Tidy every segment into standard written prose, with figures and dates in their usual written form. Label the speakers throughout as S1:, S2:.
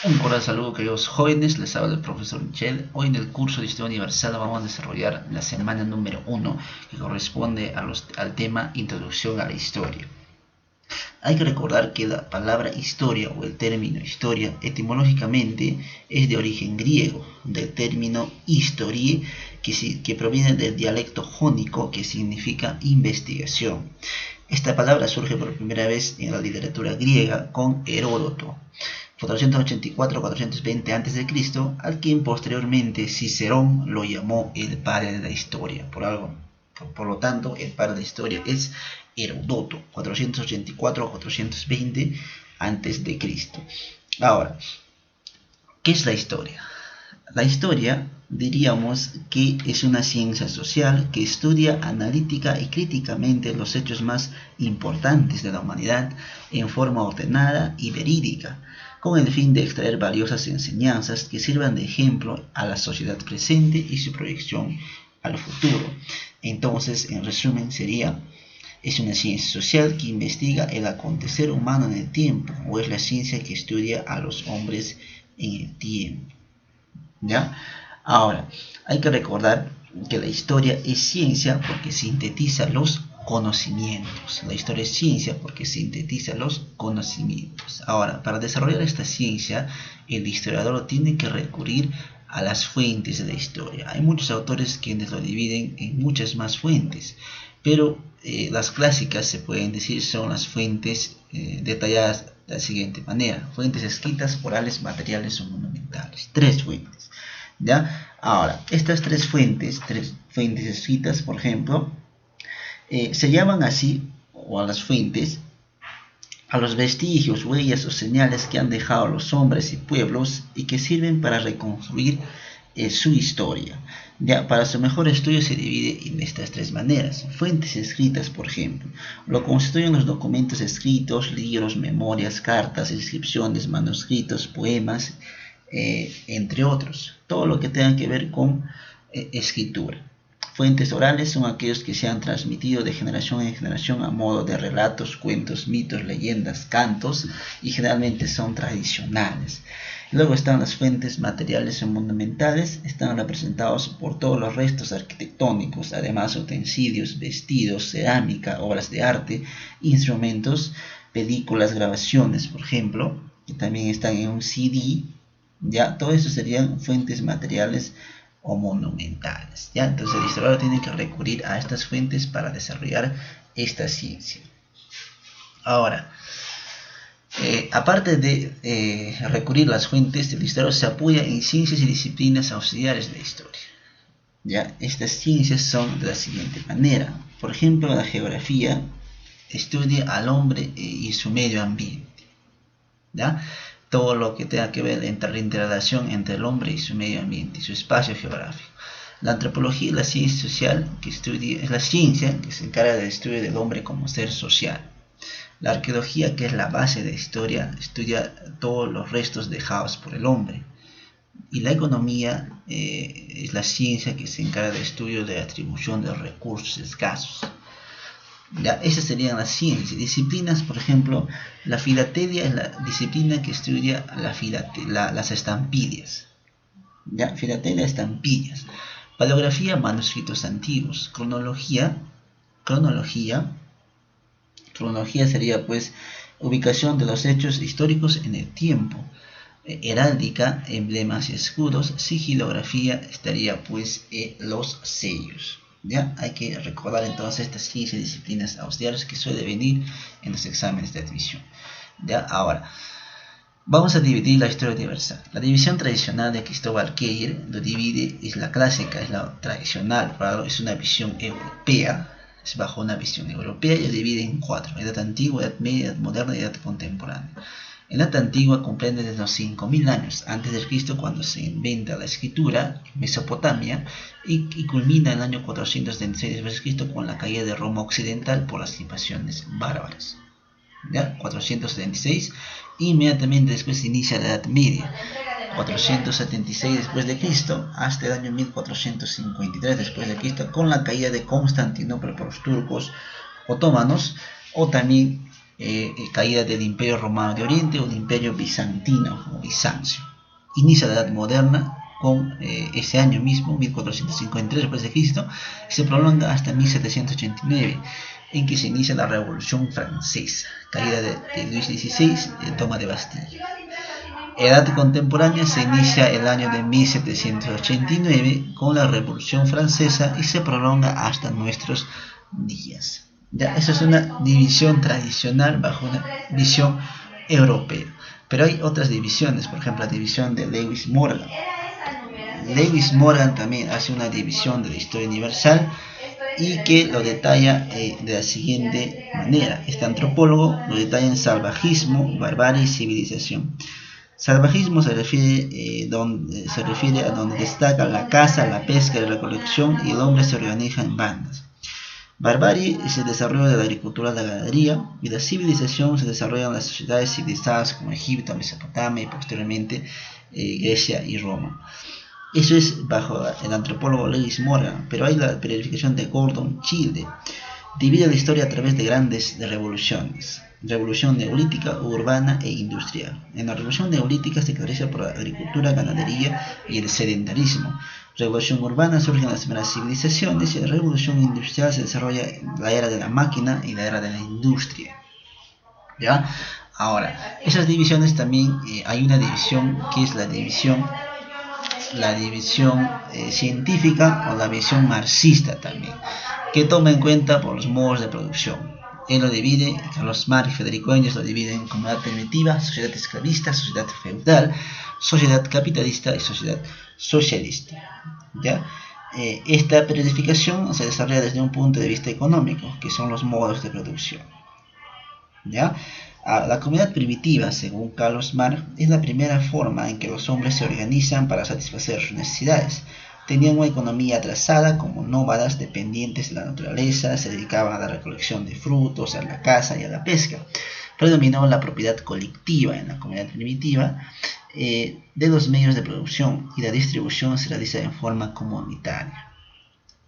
S1: Un cordial saludo, queridos jóvenes, les habla el profesor Michel. Hoy en el curso de Historia Universal vamos a desarrollar la semana número 1, que corresponde al tema Introducción a la Historia. Hay que recordar que la palabra historia o el término historia etimológicamente es de origen griego, del término historie, que proviene del dialecto jónico que significa investigación. Esta palabra surge por primera vez en la literatura griega con Heródoto, 484-420 a.C., al quien posteriormente Cicerón lo llamó el padre de la historia. Por lo tanto, el padre de la historia es Heródoto, 484-420 a.C. Ahora, ¿qué es la historia? La historia diríamos que es una ciencia social que estudia analítica y críticamente los hechos más importantes de la humanidad en forma ordenada y verídica, con el fin de extraer valiosas enseñanzas que sirvan de ejemplo a la sociedad presente y su proyección al futuro. Entonces, en resumen, es una ciencia social que investiga el acontecer humano en el tiempo, o es la ciencia que estudia a los hombres en el tiempo. ¿Ya? Ahora, hay que recordar que la historia es ciencia porque sintetiza los conocimientos. La historia es ciencia porque sintetiza los conocimientos. Ahora, para desarrollar esta ciencia, el historiador tiene que recurrir a las fuentes de la historia. Hay muchos autores quienes lo dividen en muchas más fuentes, pero las clásicas, se pueden decir, son las fuentes detalladas de la siguiente manera: fuentes escritas, orales, materiales o monumentales. Tres fuentes. ¿Ya? Ahora, estas tres fuentes escritas, por ejemplo, se llaman así, o a las fuentes, a los vestigios, huellas o señales que han dejado los hombres y pueblos y que sirven para reconstruir su historia. Ya, para su mejor estudio se divide en estas tres maneras. Fuentes escritas, por ejemplo, lo constituyen los documentos escritos, libros, memorias, cartas, inscripciones, manuscritos, poemas, entre otros. Todo lo que tenga que ver con escritura. Fuentes orales son aquellos que se han transmitido de generación en generación a modo de relatos, cuentos, mitos, leyendas, cantos, y generalmente son tradicionales. Luego están las fuentes materiales o monumentales, están representados por todos los restos arquitectónicos, además utensilios, vestidos, cerámica, obras de arte, instrumentos, películas, grabaciones, por ejemplo, que también están en un CD. Ya, todo eso serían fuentes materiales o monumentales. ¿Ya? Entonces el historiador tiene que recurrir a estas fuentes para desarrollar esta ciencia. Ahora, aparte de recurrir a las fuentes, el historiador se apoya en ciencias y disciplinas auxiliares de la historia. ¿Ya? Estas ciencias son de la siguiente manera. Por ejemplo, la geografía estudia al hombre y su medio ambiente. ¿Ya? Todo lo que tenga que ver entre la interrelación entre el hombre y su medio ambiente y su espacio geográfico. La antropología es la ciencia social es la ciencia que se encarga del estudio del hombre como ser social. La arqueología, que es la base de la historia, estudia todos los restos dejados por el hombre. Y la economía es la ciencia que se encarga del estudio de la atribución de los recursos escasos. Ya, esas serían las ciencias. Disciplinas, por ejemplo, la filatelia es la disciplina que estudia las estampillas. Ya, filatelia, estampillas. Paleografía, manuscritos antiguos. Cronología sería pues ubicación de los hechos históricos en el tiempo. Heráldica, emblemas y escudos. Sigilografía estaría pues los sellos. ¿Ya? Hay que recordar entonces estas 15 disciplinas auxiliares que suele venir en los exámenes de admisión. ¿Ya? Ahora, vamos a dividir la historia universal. La división tradicional de Cristóbal Keir lo divide, es la clásica, es la tradicional, es una visión europea, es bajo una visión europea y lo divide en 4: edad antigua, edad media, edad moderna y edad contemporánea. En la edad antigua comprende desde los 5000 años antes de Cristo, cuando se inventa la escritura en Mesopotamia, y culmina en el año 476 después de Cristo con la caída de Roma occidental por las invasiones bárbaras. ¿Ya? 476, inmediatamente después se inicia la Edad Media, 476 después de Cristo hasta el año 1453 después de Cristo, con la caída de Constantinopla por los turcos otomanos, o también caída del Imperio Romano de Oriente o del Imperio Bizantino o Bizancio. Inicia la Edad Moderna con ese año mismo, 1453 d.C., y se prolonga hasta 1789, en que se inicia la Revolución Francesa, caída de Luis XVI, toma de Bastilla. Edad contemporánea se inicia el año de 1789 con la Revolución Francesa y se prolonga hasta nuestros días. Ya, eso es una división tradicional bajo una visión europea. Pero hay otras divisiones, por ejemplo la división de Lewis Morgan. Lewis Morgan también hace una división de la historia universal y que lo detalla de la siguiente manera. Este antropólogo lo detalla en salvajismo, barbarie y civilización. Salvajismo se refiere a donde destaca la caza, la pesca y la recolección y el hombre se organiza en bandas. Barbarie es el desarrollo de la agricultura y la ganadería, y la civilización se desarrolla en las sociedades civilizadas como Egipto, Mesopotamia y posteriormente Grecia y Roma. Eso es bajo el antropólogo Lewis Morgan, pero hay la periodificación de Gordon Childe. Divide la historia a través de grandes revoluciones. Revolución neolítica, urbana e industrial. En la revolución neolítica se caracteriza por la agricultura, ganadería y el sedentarismo. Revolución urbana surgen las primeras civilizaciones y la revolución industrial se desarrolla la era de la máquina y la era de la industria. ¿Ya? Ahora, esas divisiones también hay una división que es la división científica o la visión marxista también, que toma en cuenta por los modos de producción. Él lo divide, Carlos Marx y Federico Engels lo dividen en comunidad primitiva, sociedad esclavista, sociedad feudal, sociedad capitalista y sociedad socialista. ¿Ya? Esta periodificación se desarrolla desde un punto de vista económico, que son los modos de producción. ¿Ya? La comunidad primitiva, según Carlos Marx, es la primera forma en que los hombres se organizan para satisfacer sus necesidades. Tenían una economía atrasada como nómadas dependientes de la naturaleza, se dedicaban a la recolección de frutos, a la caza y a la pesca. Predominó la propiedad colectiva en la comunidad primitiva de los medios de producción y la distribución se realiza en forma comunitaria.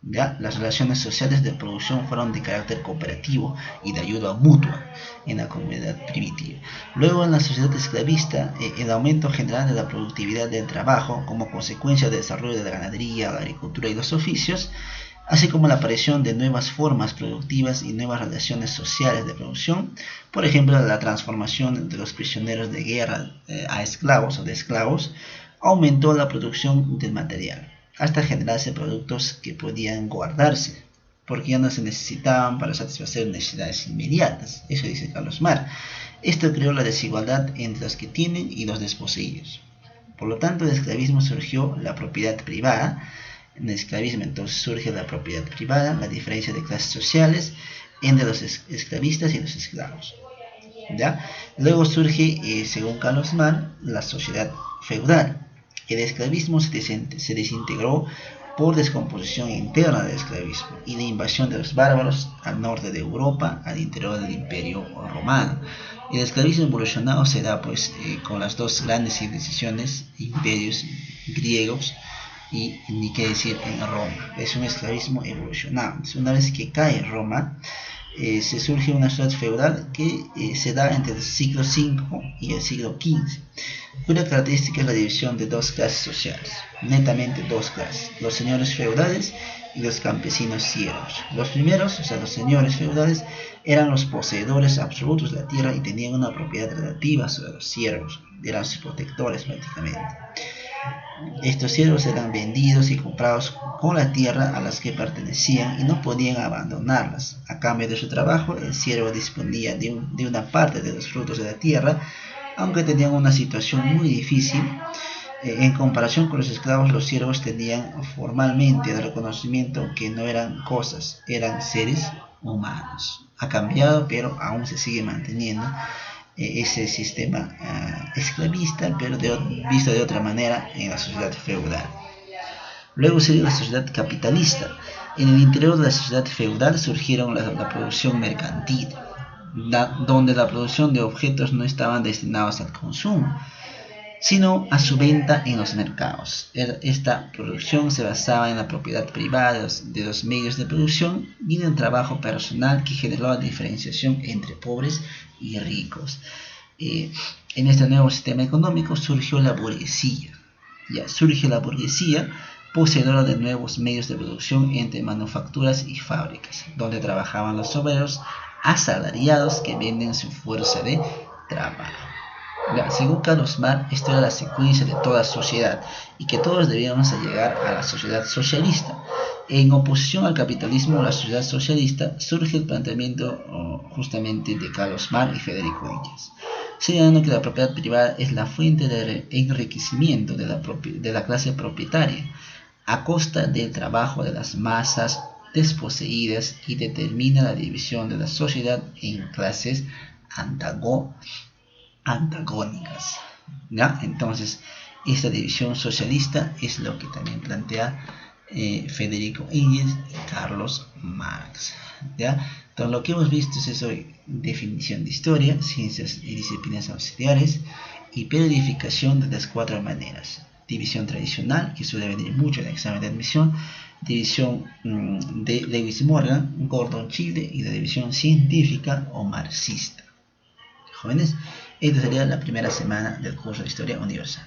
S1: ¿Ya? Las relaciones sociales de producción fueron de carácter cooperativo y de ayuda mutua en la comunidad primitiva. Luego, en la sociedad esclavista, el aumento general de la productividad del trabajo como consecuencia del desarrollo de la ganadería, la agricultura y los oficios, así como la aparición de nuevas formas productivas y nuevas relaciones sociales de producción, por ejemplo, la transformación de los prisioneros de guerra a esclavos o de esclavos, aumentó la producción del material, hasta generarse productos que podían guardarse, porque ya no se necesitaban para satisfacer necesidades inmediatas. Eso dice Carlos Marx. Esto creó la desigualdad entre los que tienen y los desposeídos. Por lo tanto, del esclavismo surgió la propiedad privada. En el esclavismo entonces surge la propiedad privada, la diferencia de clases sociales entre los esclavistas y los esclavos. ¿Ya? Luego surge, según Carlos Marx, la sociedad feudal. El esclavismo se desintegró por descomposición interna del esclavismo y la invasión de los bárbaros al norte de Europa, al interior del Imperio Romano. El esclavismo evolucionado se da con las dos grandes civilizaciones, imperios griegos y ni qué decir en Roma. Es un esclavismo evolucionado. Una vez que cae Roma, se surge una sociedad feudal que se da entre el siglo V y el siglo XV. Una característica es la división de dos clases sociales, netamente dos clases, los señores feudales y los campesinos siervos. Los primeros, o sea, los señores feudales, eran los poseedores absolutos de la tierra y tenían una propiedad relativa sobre los siervos, eran sus protectores prácticamente. Estos siervos eran vendidos y comprados con la tierra a las que pertenecían y no podían abandonarlas. A cambio de su trabajo, el siervo disponía de una parte de los frutos de la tierra, aunque tenían una situación muy difícil. En comparación con los esclavos, los siervos tenían formalmente el reconocimiento que no eran cosas, eran seres humanos. Ha cambiado, pero aún se sigue manteniendo ese sistema esclavista, pero visto de otra manera en la sociedad feudal. Luego sería la sociedad capitalista. En el interior de la sociedad feudal surgieron la producción mercantil, donde la producción de objetos no estaban destinados al consumo. sino a su venta en los mercados. Esta producción se basaba en la propiedad privada de los medios de producción y en el trabajo personal que generó la diferenciación entre pobres y ricos. En este nuevo sistema económico surgió la burguesía. Ya surge la burguesía poseedora de nuevos medios de producción entre manufacturas y fábricas, donde trabajaban los obreros asalariados que venden su fuerza de trabajo. Según Carlos Marx, esto era la secuencia de toda sociedad y que todos debíamos llegar a la sociedad socialista. En oposición al capitalismo, la sociedad socialista, surge el planteamiento justamente de Carlos Marx y Federico Engels, señalando que la propiedad privada es la fuente de enriquecimiento de la clase propietaria, a costa del trabajo de las masas desposeídas, y determina la división de la sociedad en clases antagónicas. ¿Ya? Entonces, esta división socialista es lo que también plantea Federico Engels y Carlos Marx. ¿Ya? Entonces, lo que hemos visto es eso: definición de historia, ciencias y disciplinas auxiliares, y periodificación de las 4 maneras. División tradicional, que suele venir mucho en el examen de admisión, división de Lewis Morgan, Gordon Chile, y la división científica o marxista. Jóvenes, esta sería la primera semana del curso de Historia Universal.